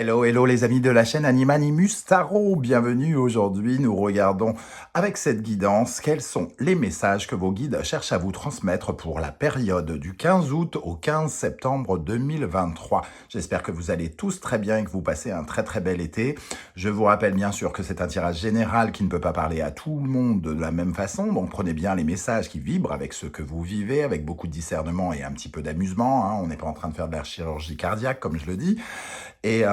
Hello, hello les amis de la chaîne Animanimus Tarot, bienvenue. Aujourd'hui nous regardons avec cette guidance quels sont les messages que vos guides cherchent à vous transmettre pour la période du 15 août au 15 septembre 2023. J'espère que vous allez tous très bien et que vous passez un très bel été. Je vous rappelle bien sûr que c'est un tirage général qui ne peut pas parler à tout le monde de la même façon, donc prenez bien les messages qui vibrent avec ce que vous vivez, avec beaucoup de discernement et un petit peu d'amusement, hein. On n'est pas en train de faire de la chirurgie cardiaque comme je le dis. Et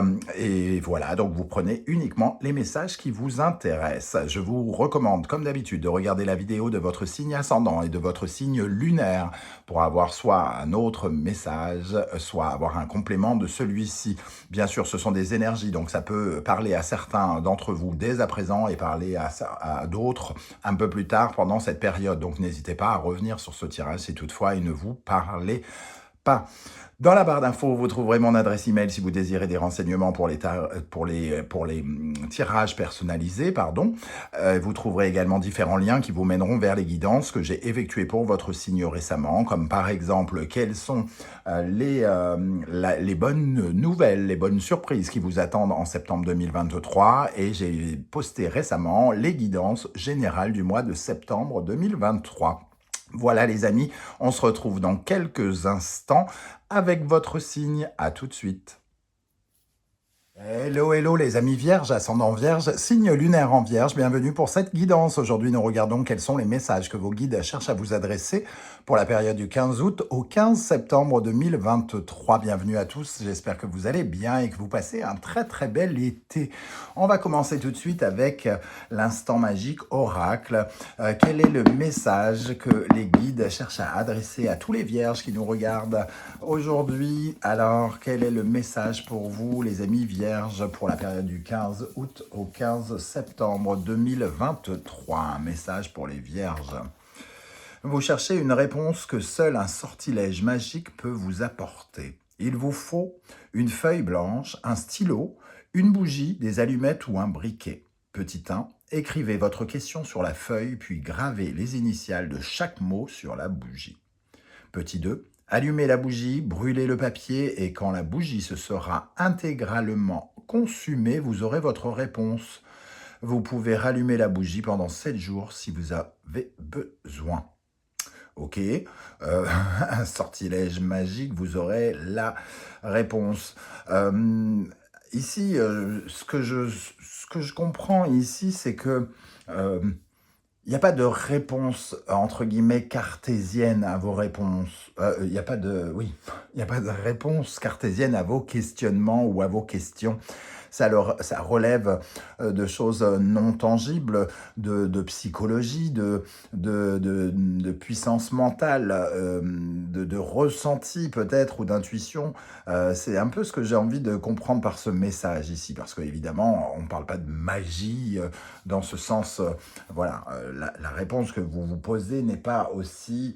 voilà, donc vous prenez uniquement les messages qui vous intéressent. Je vous recommande, comme d'habitude, de regarder la vidéo de votre signe ascendant et de votre signe lunaire pour avoir soit un autre message, soit avoir un complément de celui-ci. Bien sûr, ce sont des énergies, donc ça peut parler à certains d'entre vous dès à présent et parler à d'autres un peu plus tard pendant cette période. Donc n'hésitez pas à revenir sur ce tirage si toutefois il ne vous parlait pas. Dans la barre d'infos, vous trouverez mon adresse email si vous désirez des renseignements pour les tirages personnalisés. Vous trouverez également différents liens qui vous mèneront vers les guidances que j'ai effectuées pour votre signe récemment, comme par exemple quelles sont les bonnes nouvelles, les bonnes surprises qui vous attendent en septembre 2023. Et j'ai posté récemment les guidances générales du mois de septembre 2023. Voilà les amis, on se retrouve dans quelques instants avec votre signe. À tout de suite. Hello, hello les amis vierges, ascendant vierge, signe lunaire en vierge, bienvenue pour cette guidance. Aujourd'hui, nous regardons quels sont les messages que vos guides cherchent à vous adresser pour la période du 15 août au 15 septembre 2023. Bienvenue à tous, j'espère que vous allez bien et que vous passez un très bel été. On va commencer tout de suite avec l'instant magique oracle. Quel est le message que les guides cherchent à adresser à tous les vierges qui nous regardent aujourd'hui? Alors, quel est le message pour vous, les amis vierges, pour la période du 15 août au 15 septembre 2023. Un message pour les vierges. Vous cherchez une réponse que seul un sortilège magique peut vous apporter. Il vous faut une feuille blanche, un stylo, une bougie, des allumettes ou un briquet. Petit 1, écrivez votre question sur la feuille, puis gravez les initiales de chaque mot sur la bougie. Petit 2, allumez la bougie, brûlez le papier et quand la bougie se sera intégralement consumée, vous aurez votre réponse. Vous pouvez rallumer la bougie pendant 7 jours si vous avez besoin. Ok, un sortilège magique, vous aurez la réponse. Ici, ce que je comprends ici, c'est que il n'y a pas de réponse, entre guillemets, cartésienne à vos réponses. Il n'y a pas de réponse cartésienne à vos questionnements ou à vos questions. Ça relève de choses non tangibles, de psychologie, de puissance mentale, de ressenti peut-être ou d'intuition. C'est un peu ce que j'ai envie de comprendre par ce message ici, parce qu'évidemment, on ne parle pas de magie dans ce sens. Voilà, la réponse que vous vous posez n'est pas aussi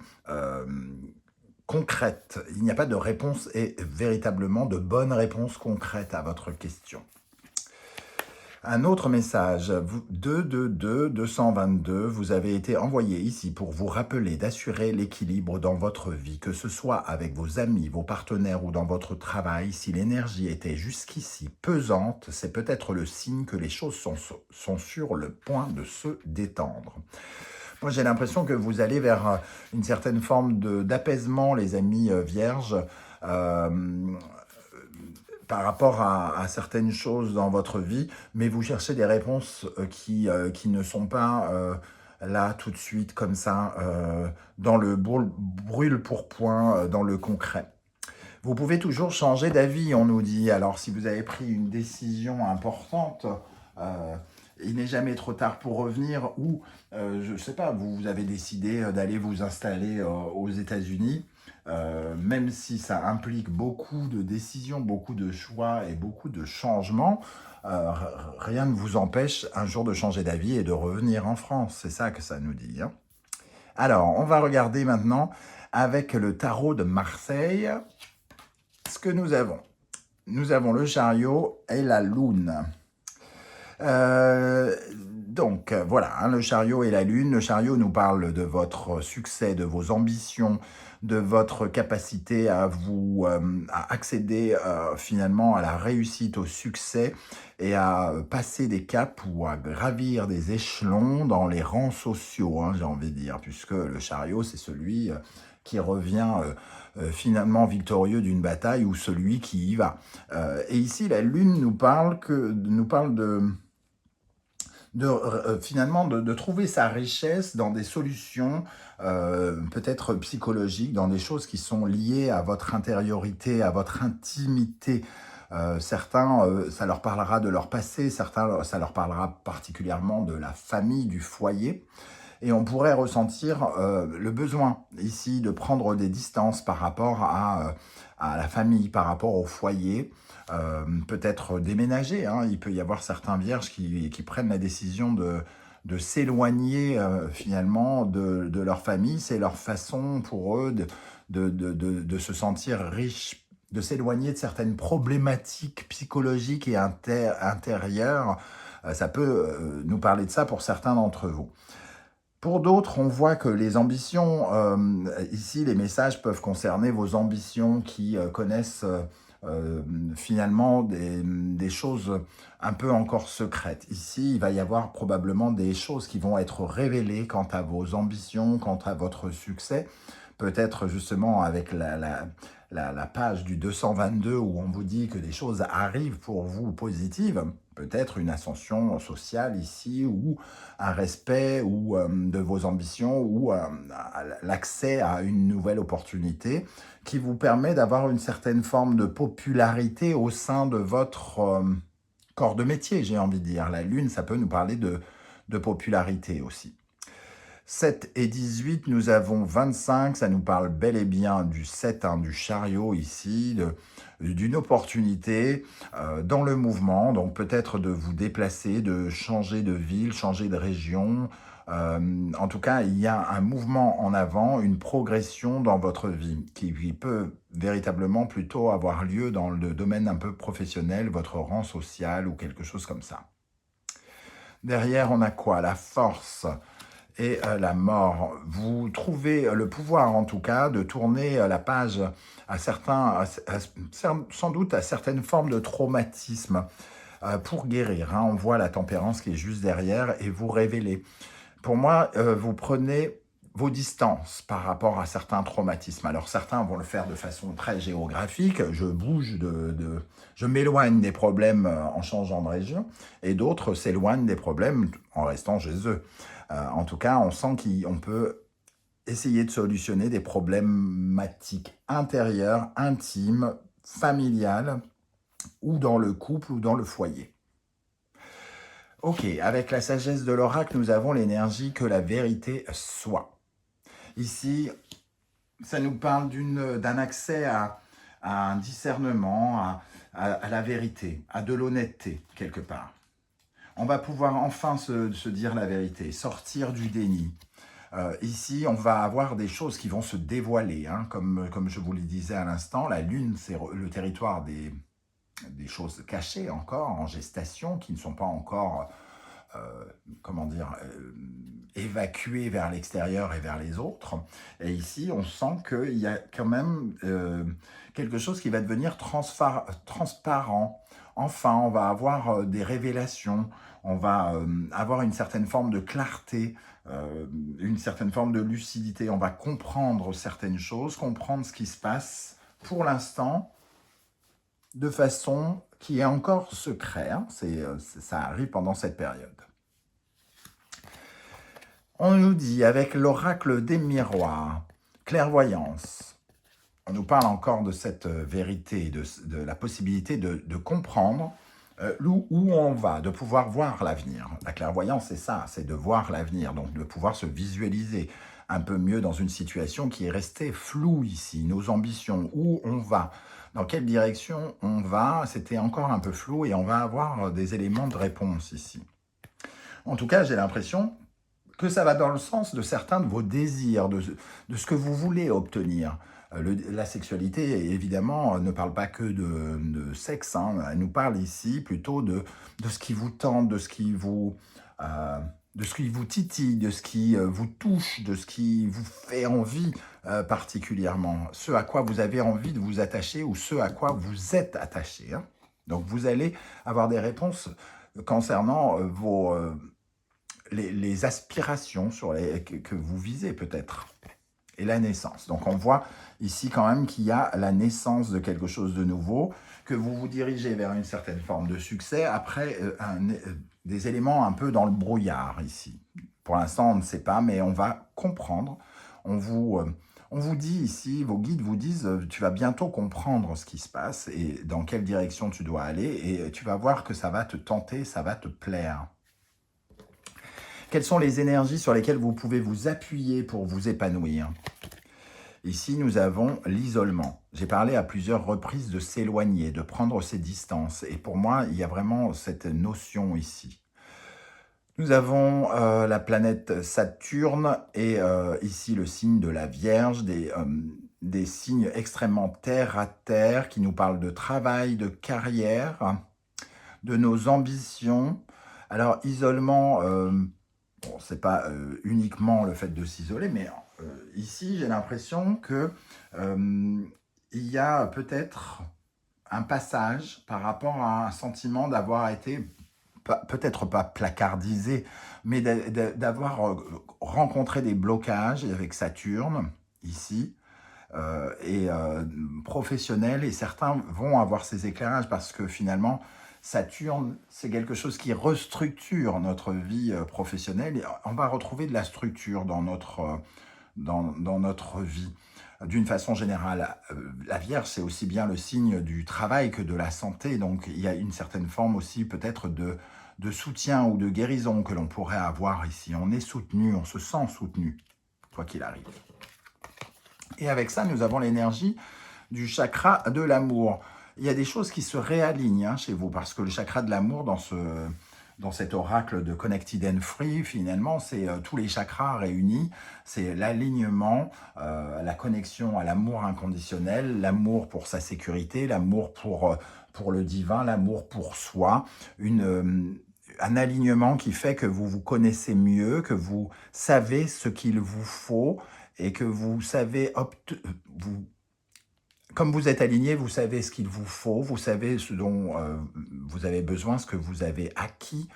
concrète. Il n'y a pas de réponse et véritablement de bonne réponse concrète à votre question. Un autre message, 222, vous avez été envoyé ici pour vous rappeler d'assurer l'équilibre dans votre vie, que ce soit avec vos amis, vos partenaires ou dans votre travail. Si l'énergie était jusqu'ici pesante, c'est peut-être le signe que les choses sont sur le point de se détendre. Moi, j'ai l'impression que vous allez vers une certaine forme d'apaisement, les amis vierges, par rapport à certaines choses dans votre vie, mais vous cherchez des réponses qui ne sont pas là tout de suite, comme ça, dans le brûle-pourpoint, dans le concret. Vous pouvez toujours changer d'avis, on nous dit. Alors, si vous avez pris une décision importante, il n'est jamais trop tard pour revenir, ou, je ne sais pas, vous avez décidé d'aller vous installer aux États-Unis, même si ça implique beaucoup de décisions, beaucoup de choix et beaucoup de changements, rien ne vous empêche un jour de changer d'avis et de revenir en France. C'est ça que ça nous dit, hein. Alors, on va regarder maintenant avec le tarot de Marseille ce que nous avons. Nous avons le chariot et la lune. Donc, voilà, hein, le chariot et la lune. Le chariot nous parle de votre succès, de vos ambitions, de votre capacité à vous à accéder finalement à la réussite, au succès et à passer des caps ou à gravir des échelons dans les rangs sociaux, hein, j'ai envie de dire, puisque le chariot, c'est celui qui revient finalement victorieux d'une bataille ou celui qui y va. Et ici, la Lune nous parle finalement de trouver sa richesse dans des solutions peut-être psychologiques, dans des choses qui sont liées à votre intériorité, à votre intimité. Certains, ça leur parlera de leur passé, certains, ça leur parlera particulièrement de la famille, du foyer. Et on pourrait ressentir le besoin ici de prendre des distances par rapport à la famille, par rapport au foyer, peut-être déménager, hein. Il peut y avoir certains vierges qui prennent la décision de s'éloigner finalement de leur famille. C'est leur façon pour eux de se sentir riches, de s'éloigner de certaines problématiques psychologiques et intérieures. Ça peut nous parler de ça pour certains d'entre vous. Pour d'autres, on voit que les ambitions, ici, les messages peuvent concerner vos ambitions qui connaissent finalement des choses un peu encore secrètes. Ici, il va y avoir probablement des choses qui vont être révélées quant à vos ambitions, quant à votre succès. Peut-être justement avec la page du 222 où on vous dit que des choses arrivent pour vous positives, peut-être une ascension sociale ici, ou un respect ou de vos ambitions, ou l'accès à une nouvelle opportunité qui vous permet d'avoir une certaine forme de popularité au sein de votre corps de métier, j'ai envie de dire. La Lune, ça peut nous parler de popularité aussi. 7 et 18, nous avons 25, ça nous parle bel et bien du 7, hein, du chariot ici, d'une opportunité dans le mouvement, donc peut-être de vous déplacer, de changer de ville, changer de région. En tout cas, il y a un mouvement en avant, une progression dans votre vie qui peut véritablement plutôt avoir lieu dans le domaine un peu professionnel, votre rang social ou quelque chose comme ça. Derrière, on a quoi? La force et la mort. Vous trouvez le pouvoir, en tout cas, de tourner la page à sans doute à certaines formes de traumatisme pour guérir, hein. On voit la tempérance qui est juste derrière et vous révélez. Pour moi, vous prenez vos distances par rapport à certains traumatismes. Alors certains vont le faire de façon très géographique, je bouge je m'éloigne des problèmes en changeant de région, et d'autres s'éloignent des problèmes en restant chez eux. En tout cas, on sent qu'on peut essayer de solutionner des problématiques intérieures, intimes, familiales, ou dans le couple ou dans le foyer. Ok, avec la sagesse de l'oracle, nous avons l'énergie que la vérité soit. Ici, ça nous parle d'un accès à un discernement, à la vérité, à de l'honnêteté, quelque part. On va pouvoir enfin se dire la vérité, sortir du déni. Ici, on va avoir des choses qui vont se dévoiler, hein, comme je vous le disais à l'instant. La Lune, c'est le territoire des choses cachées encore, en gestation, qui ne sont pas encore évacuées vers l'extérieur et vers les autres. Et ici, on sent qu'il y a quand même quelque chose qui va devenir transparent. Enfin, on va avoir des révélations, on va avoir une certaine forme de clarté, une certaine forme de lucidité. On va comprendre certaines choses, comprendre ce qui se passe pour l'instant, de façon qui est encore secret, hein. Ça arrive pendant cette période. On nous dit, avec l'oracle des miroirs, clairvoyance, on nous parle encore de cette vérité, de la possibilité de comprendre où on va, de pouvoir voir l'avenir. La clairvoyance, c'est ça, c'est de voir l'avenir, donc de pouvoir se visualiser un peu mieux dans une situation qui est restée floue ici, nos ambitions, où on va, dans quelle direction on va, c'était encore un peu flou et on va avoir des éléments de réponse ici. En tout cas, j'ai l'impression que ça va dans le sens de certains de vos désirs, de ce que vous voulez obtenir. La sexualité, évidemment, ne parle pas que de sexe, hein. Elle nous parle ici plutôt de ce qui vous tente, de ce qui vous de ce qui vous titille, de ce qui vous touche, de ce qui vous fait envie particulièrement, ce à quoi vous avez envie de vous attacher ou ce à quoi vous êtes attaché, hein. Donc vous allez avoir des réponses concernant les aspirations que vous visez peut-être et la naissance. Donc on voit ici quand même qu'il y a la naissance de quelque chose de nouveau, que vous vous dirigez vers une certaine forme de succès, après des éléments un peu dans le brouillard ici. Pour l'instant, on ne sait pas, mais on va comprendre. On vous dit ici, vos guides vous disent, tu vas bientôt comprendre ce qui se passe et dans quelle direction tu dois aller, et tu vas voir que ça va te tenter, ça va te plaire. Quelles sont les énergies sur lesquelles vous pouvez vous appuyer pour vous épanouir? Ici, nous avons l'isolement. J'ai parlé à plusieurs reprises de s'éloigner, de prendre ses distances. Et pour moi, il y a vraiment cette notion ici. Nous avons la planète Saturne et ici le signe de la Vierge, des signes extrêmement terre à terre qui nous parlent de travail, de carrière, de nos ambitions. Alors, isolement, bon, c'est pas uniquement le fait de s'isoler, mais ici, j'ai l'impression que il y a peut-être un passage par rapport à un sentiment d'avoir été, peut-être pas placardisé, mais d'avoir rencontré des blocages avec Saturne, ici, et professionnels, et certains vont avoir ces éclairages parce que finalement, Saturne, c'est quelque chose qui restructure notre vie professionnelle. Et on va retrouver de la structure dans notre vie. D'une façon générale, la Vierge, c'est aussi bien le signe du travail que de la santé. Donc, il y a une certaine forme aussi peut-être de soutien ou de guérison que l'on pourrait avoir ici. On est soutenu, on se sent soutenu, quoi qu'il arrive. Et avec ça, nous avons l'énergie du chakra de l'amour. Il y a des choses qui se réalignent chez vous, parce que le chakra de l'amour, dans cet oracle de Connected and Free, finalement, c'est tous les chakras réunis, c'est l'alignement, la connexion à l'amour inconditionnel, l'amour pour sa sécurité, l'amour pour le divin, l'amour pour soi, un alignement qui fait que vous vous connaissez mieux, que vous savez ce qu'il vous faut, et que vous savez, comme vous êtes aligné, vous savez ce qu'il vous faut, vous savez ce dont vous avez besoin, ce que vous avez acquis,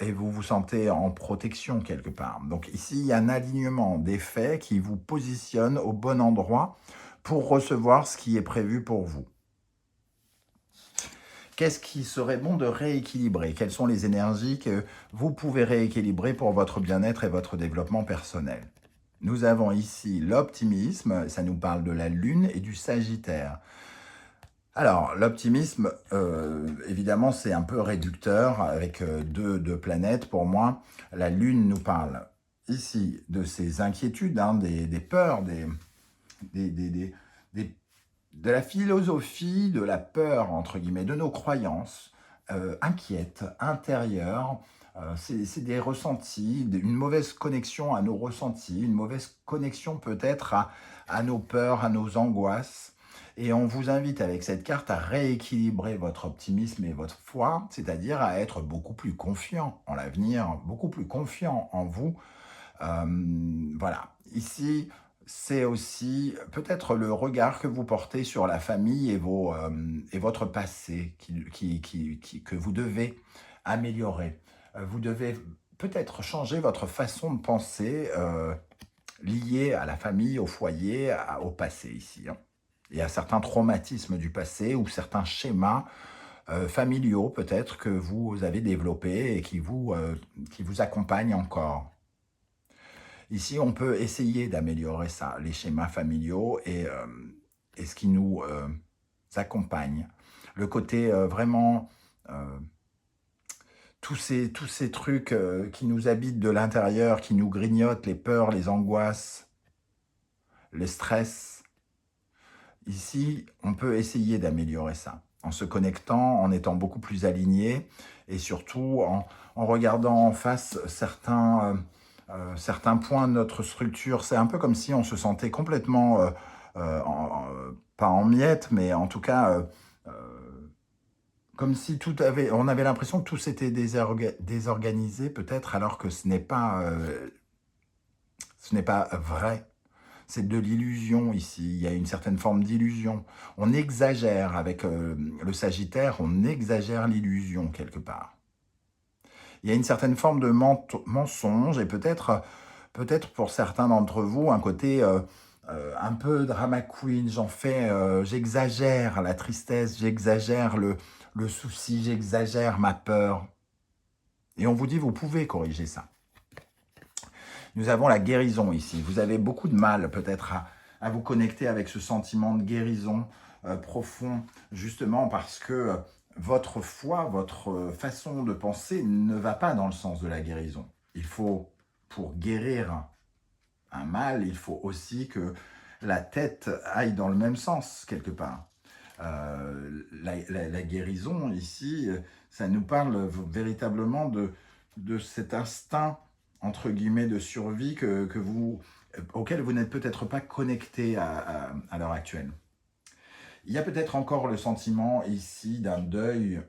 et vous vous sentez en protection quelque part. Donc ici, il y a un alignement des faits qui vous positionne au bon endroit pour recevoir ce qui est prévu pour vous. Qu'est-ce qui serait bon de rééquilibrer? Quelles sont les énergies que vous pouvez rééquilibrer pour votre bien-être et votre développement personnel? Nous avons ici l'optimisme, ça nous parle de la Lune et du Sagittaire. Alors, l'optimisme, évidemment, c'est un peu réducteur avec deux planètes. Pour moi, la Lune nous parle ici de ses inquiétudes, hein, des peurs, de la philosophie, de la peur, entre guillemets, de nos croyances inquiètes, intérieures. C'est des ressentis, une mauvaise connexion à nos ressentis, une mauvaise connexion peut-être à nos peurs, à nos angoisses. Et on vous invite avec cette carte à rééquilibrer votre optimisme et votre foi, c'est-à-dire à être beaucoup plus confiant en l'avenir, beaucoup plus confiant en vous. Voilà, ici, c'est aussi peut-être le regard que vous portez sur la famille et votre passé que vous devez améliorer. Vous devez peut-être changer votre façon de penser liée à la famille, au foyer, au passé ici, hein. Il y a certains traumatismes du passé ou certains schémas familiaux peut-être que vous avez développés et qui vous accompagnent encore. Ici, on peut essayer d'améliorer ça, les schémas familiaux et ce qui nous accompagne. Le côté vraiment... tous ces trucs qui nous habitent de l'intérieur, qui nous grignotent, les peurs, les angoisses, le stress. Ici, on peut essayer d'améliorer ça, en se connectant, en étant beaucoup plus aligné, et surtout en regardant en face certains points de notre structure. C'est un peu comme si on se sentait complètement, pas en miettes, mais en tout cas... comme si on avait l'impression que tout s'était désorganisé peut-être, alors que ce n'est pas vrai. C'est de l'illusion ici, il y a une certaine forme d'illusion. On exagère avec le Sagittaire, on exagère l'illusion quelque part. Il y a une certaine forme de mensonge et peut-être pour certains d'entre vous, un côté un peu drama queen, j'exagère la tristesse, j'exagère le souci, j'exagère ma peur. Et on vous dit, vous pouvez corriger ça. Nous avons la guérison ici. Vous avez beaucoup de mal peut-être à vous connecter avec ce sentiment de guérison profond, justement parce que votre foi, votre façon de penser ne va pas dans le sens de la guérison. Il faut, pour guérir un mal, il faut aussi que la tête aille dans le même sens, quelque part. La guérison, ici, ça nous parle véritablement de cet instinct, entre guillemets, de survie auquel vous n'êtes peut-être pas connecté à l'heure actuelle. Il y a peut-être encore le sentiment ici d'un deuil,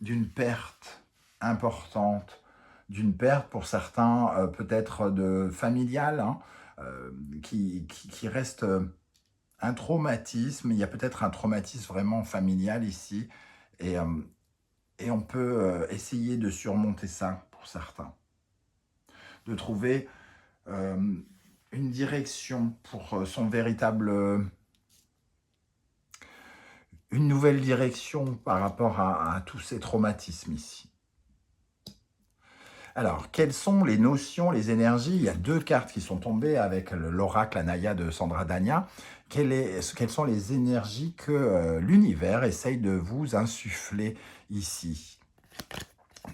d'une perte importante, d'une perte pour certains peut-être de familiale, hein, qui reste un traumatisme. Il y a peut-être un traumatisme vraiment familial ici, et on peut essayer de surmonter ça pour certains, de trouver une direction pour son véritable... une nouvelle direction par rapport à tous ces traumatismes ici. Alors, quelles sont les notions, les énergies? Il y a 2 cartes qui sont tombées avec l'oracle Anaya de Sandra Dania. Quelles sont les énergies que l'univers essaye de vous insuffler ici?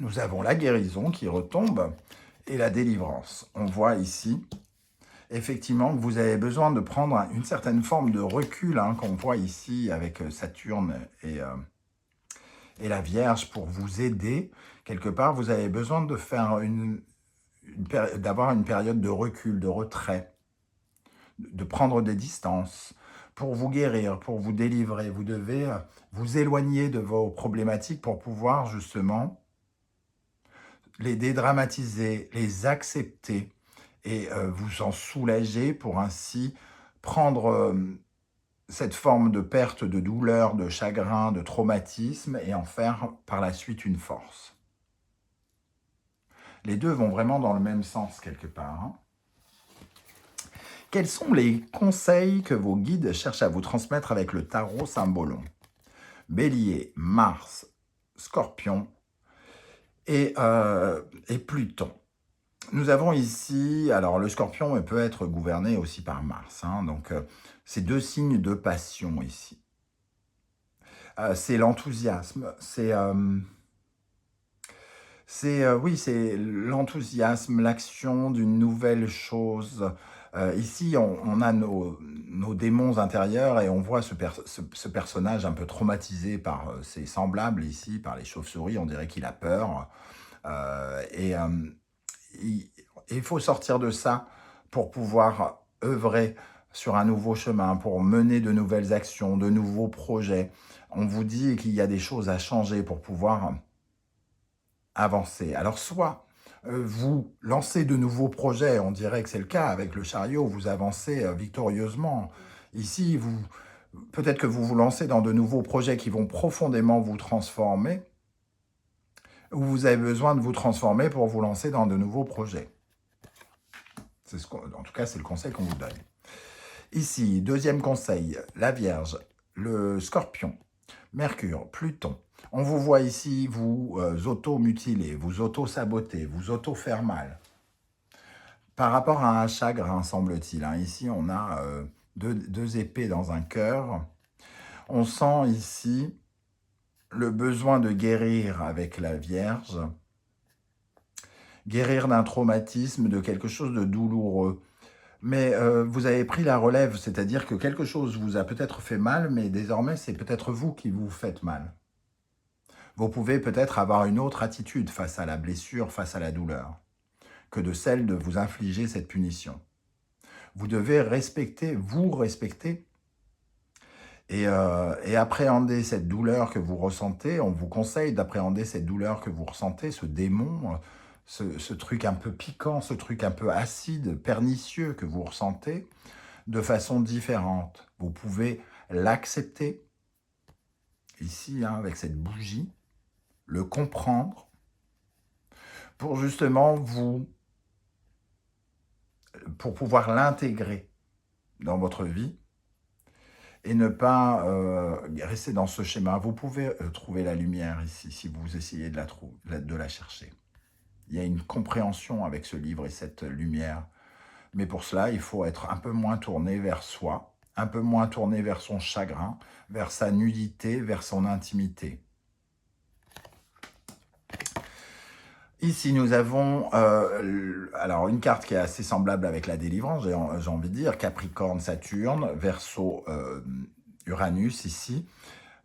Nous avons la guérison qui retombe et la délivrance. On voit ici, effectivement, que vous avez besoin de prendre une certaine forme de recul, hein, qu'on voit ici avec Saturne et la Vierge pour vous aider. Quelque part, vous avez besoin de faire d'avoir une période de recul, de retrait, de prendre des distances pour vous guérir, pour vous délivrer. Vous devez vous éloigner de vos problématiques pour pouvoir justement les dédramatiser, les accepter et vous en soulager pour ainsi prendre cette forme de perte, de douleur, de chagrin, de traumatisme et en faire par la suite une force. Les deux vont vraiment dans le même sens quelque part, hein. Quels sont les conseils que vos guides cherchent à vous transmettre avec le tarot Symbolon? Bélier, Mars, Scorpion et Pluton. Nous avons ici, alors le Scorpion peut être gouverné aussi par Mars, hein, donc c'est 2 signes de passion ici. C'est l'enthousiasme, oui, c'est l'enthousiasme, l'action d'une nouvelle chose. Ici, on a nos démons intérieurs et on voit ce personnage un peu traumatisé par ses semblables ici, par les chauves-souris. On dirait qu'il a peur. Il faut sortir de ça pour pouvoir œuvrer sur un nouveau chemin, pour mener de nouvelles actions, de nouveaux projets. On vous dit qu'il y a des choses à changer pour pouvoir avancer. Alors soit vous lancez de nouveaux projets, on dirait que c'est le cas avec le chariot, vous avancez victorieusement. Ici, peut-être que vous vous lancez dans de nouveaux projets qui vont profondément vous transformer, ou vous avez besoin de vous transformer pour vous lancer dans de nouveaux projets. En tout cas, c'est le conseil qu'on vous donne. Ici, 2e conseil, la Vierge, le Scorpion, Mercure, Pluton. On vous voit ici vous auto-mutiler, vous auto-saboter, vous auto-faire mal. Par rapport à un chagrin, semble-t-il, hein. Ici, on a 2 épées dans un cœur. On sent ici le besoin de guérir avec la Vierge, guérir d'un traumatisme, de quelque chose de douloureux. Mais vous avez pris la relève, c'est-à-dire que quelque chose vous a peut-être fait mal, mais désormais, c'est peut-être vous qui vous faites mal. Vous pouvez peut-être avoir une autre attitude face à la blessure, face à la douleur, que de celle de vous infliger cette punition. Vous devez vous respecter, et appréhender cette douleur que vous ressentez. On vous conseille d'appréhender cette douleur que vous ressentez, ce démon, ce truc un peu piquant, ce truc un peu acide, pernicieux que vous ressentez, de façon différente. Vous pouvez l'accepter, ici, hein, avec cette bougie, le comprendre, pour justement pour pouvoir l'intégrer dans votre vie et ne pas rester dans ce schéma. Vous pouvez trouver la lumière ici, si vous essayez de la chercher. Il y a une compréhension avec ce livre et cette lumière. Mais pour cela, il faut être un peu moins tourné vers soi, un peu moins tourné vers son chagrin, vers sa nudité, vers son intimité. Ici, nous avons alors une carte qui est assez semblable avec la délivrance, j'ai envie de dire, Capricorne, Saturne, Verseau, Uranus, ici.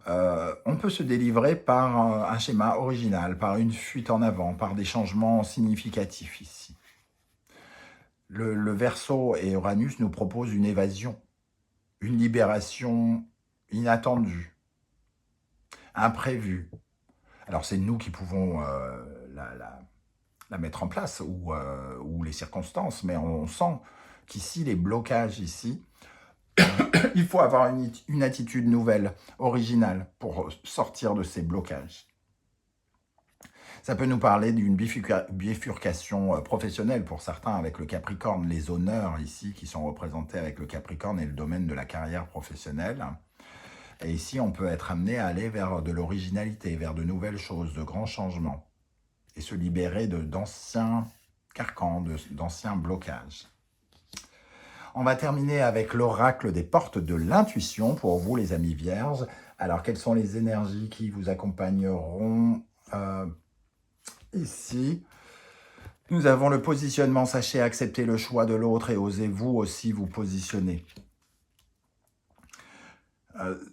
On peut se délivrer par un schéma original, par une fuite en avant, par des changements significatifs ici. Le Verseau et Uranus nous proposent une évasion, une libération inattendue, imprévue. Alors c'est nous qui pouvons la mettre en place, ou les circonstances, mais on sent qu'ici, les blocages ici, il faut avoir une attitude nouvelle, originale, pour sortir de ces blocages. Ça peut nous parler d'une bifurcation professionnelle pour certains avec le Capricorne, les honneurs ici qui sont représentés avec le Capricorne et le domaine de la carrière professionnelle. Et ici, on peut être amené à aller vers de l'originalité, vers de nouvelles choses, de grands changements, et se libérer d'anciens carcans, d'anciens blocages. On va terminer avec l'oracle des portes de l'intuition pour vous, les amis vierges. Alors, quelles sont les énergies qui vous accompagneront ici? Nous avons le positionnement. Sachez accepter le choix de l'autre et osez-vous aussi vous positionner.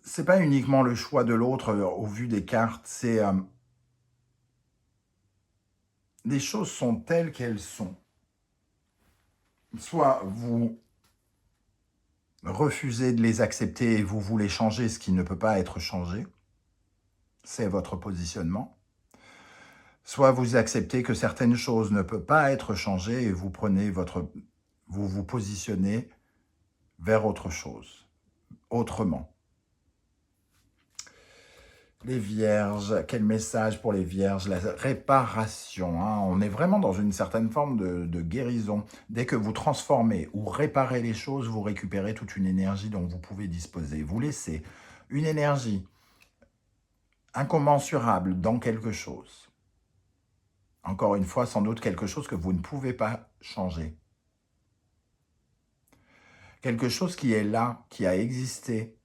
C'est pas uniquement le choix de l'autre au vu des cartes, c'est les choses sont telles qu'elles sont. Soit vous refusez de les accepter et vous voulez changer ce qui ne peut pas être changé, c'est votre positionnement. Soit vous acceptez que certaines choses ne peuvent pas être changées et vous vous positionnez vers autre chose, autrement. Les vierges, quel message pour les vierges? La réparation, hein. On est vraiment dans une certaine forme de guérison. Dès que vous transformez ou réparez les choses, vous récupérez toute une énergie dont vous pouvez disposer. Vous laissez une énergie incommensurable dans quelque chose. Encore une fois, sans doute quelque chose que vous ne pouvez pas changer. Quelque chose qui est là, qui a existé,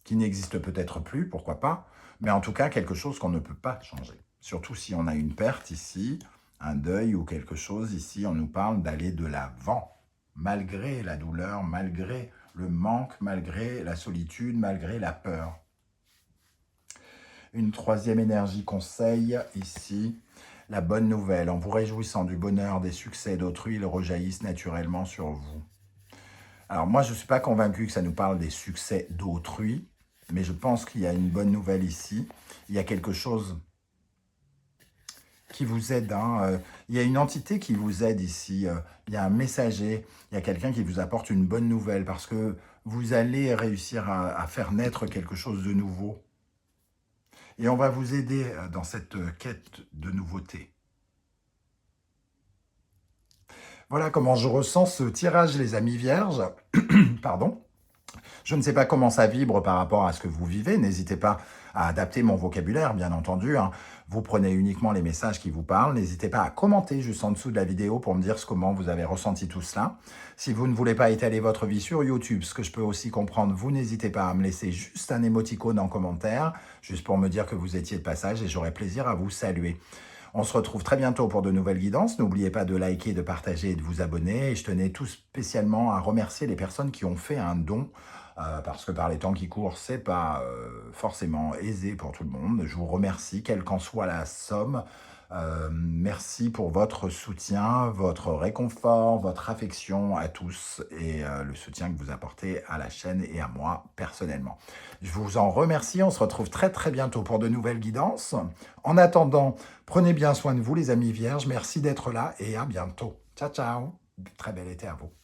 qui n'existe peut-être plus, pourquoi pas, mais en tout cas quelque chose qu'on ne peut pas changer. Surtout si on a une perte ici, un deuil ou quelque chose ici, on nous parle d'aller de l'avant, malgré la douleur, malgré le manque, malgré la solitude, malgré la peur. Une troisième énergie conseil ici, la bonne nouvelle. En vous réjouissant du bonheur, des succès d'autrui, ils rejaillissent naturellement sur vous. Alors moi, je ne suis pas convaincu que ça nous parle des succès d'autrui, mais je pense qu'il y a une bonne nouvelle ici. Il y a quelque chose qui vous aide. Hein. Il y a une entité qui vous aide ici. Il y a un messager, il y a quelqu'un qui vous apporte une bonne nouvelle parce que vous allez réussir à faire naître quelque chose de nouveau. Et on va vous aider dans cette quête de nouveauté. Voilà comment je ressens ce tirage, les amis vierges. Pardon. Je ne sais pas comment ça vibre par rapport à ce que vous vivez. N'hésitez pas à adapter mon vocabulaire, bien entendu. Hein. Vous prenez uniquement les messages qui vous parlent. N'hésitez pas à commenter juste en dessous de la vidéo pour me dire comment vous avez ressenti tout cela. Si vous ne voulez pas étaler votre vie sur YouTube, ce que je peux aussi comprendre, vous n'hésitez pas à me laisser juste un émoticône en commentaire, juste pour me dire que vous étiez de passage et j'aurai plaisir à vous saluer. On se retrouve très bientôt pour de nouvelles guidances. N'oubliez pas de liker, de partager et de vous abonner. Et je tenais tout spécialement à remercier les personnes qui ont fait un don parce que par les temps qui courent, c'est pas forcément aisé pour tout le monde. Je vous remercie, quelle qu'en soit la somme. Merci pour votre soutien, votre réconfort, votre affection à tous et le soutien que vous apportez à la chaîne et à moi personnellement. Je vous en remercie. On se retrouve très très bientôt pour de nouvelles guidances. En attendant, prenez bien soin de vous les amis vierges. Merci d'être là et à bientôt. Ciao ciao. Très bel été à vous.